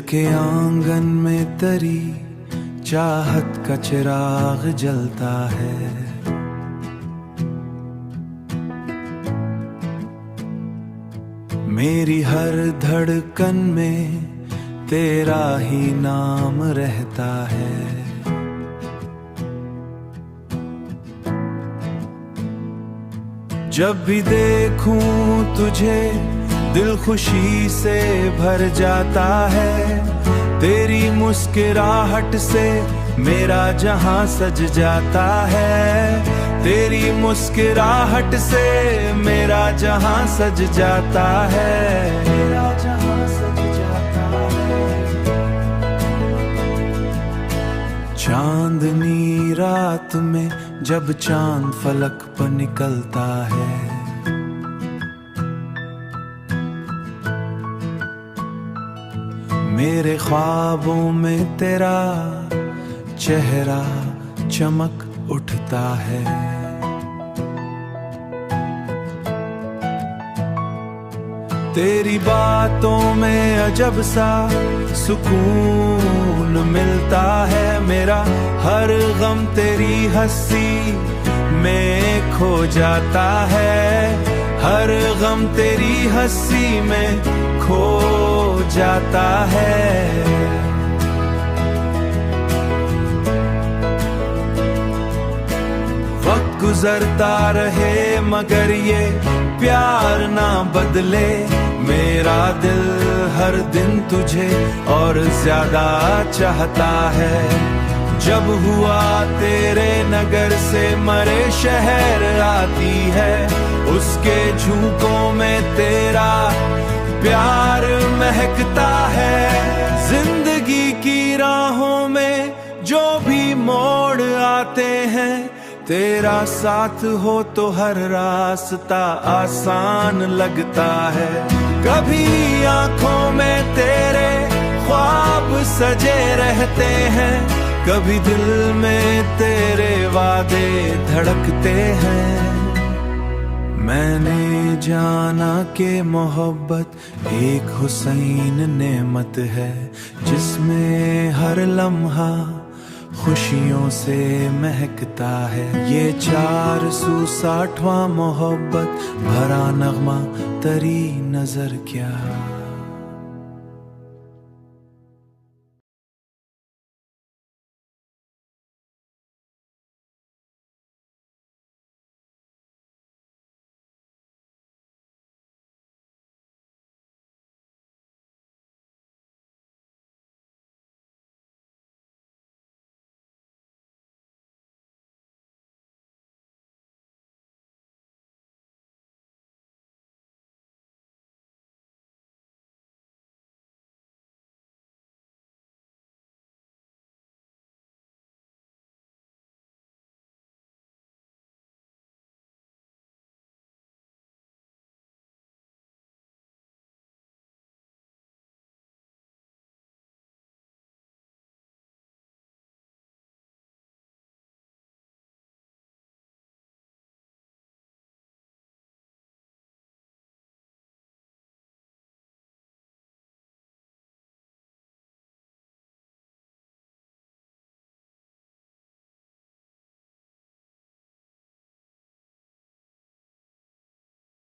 के आंगन में तरी चाहत का चिराग जलता है। मेरी हर धड़कन में तेरा ही नाम रहता है। जब भी देखूं तुझे दिल खुशी से भर जाता है। तेरी मुस्कुराहट से मेरा जहां सज जाता है। तेरी मुस्कुराहट से मेरा जहां सज जाता है। मेरा जहां सज जाता है। चांदनी रात में जब चांद फलक पर निकलता है। मेरे ख्वाबों में तेरा चेहरा चमक उठता है। तेरी बातों में अजब सा सुकून मिलता है। मेरा हर गम तेरी हंसी में खो जाता है। हर गम तेरी हंसी में खो जाता है। वक्त गुजरता रहे मगर ये प्यार ना बदले। मेरा दिल हर दिन तुझे और ज्यादा चाहता है। जब हुआ तेरे नगर से मरे शहर आती है। उसके झोंकों में तेरा प्यार महकता है। जिंदगी की राहों में जो भी मोड़ आते हैं। तेरा साथ हो तो हर रास्ता आसान लगता है। कभी आंखों में तेरे ख्वाब सजे रहते हैं। कभी दिल में तेरे वादे धड़कते हैं। मैंने जाना कि मोहब्बत एक हुसैन नेमत है। जिसमें हर लम्हा खुशियों से महकता है। ये 460वां मोहब्बत भरा नगमा तेरी नजर क्या।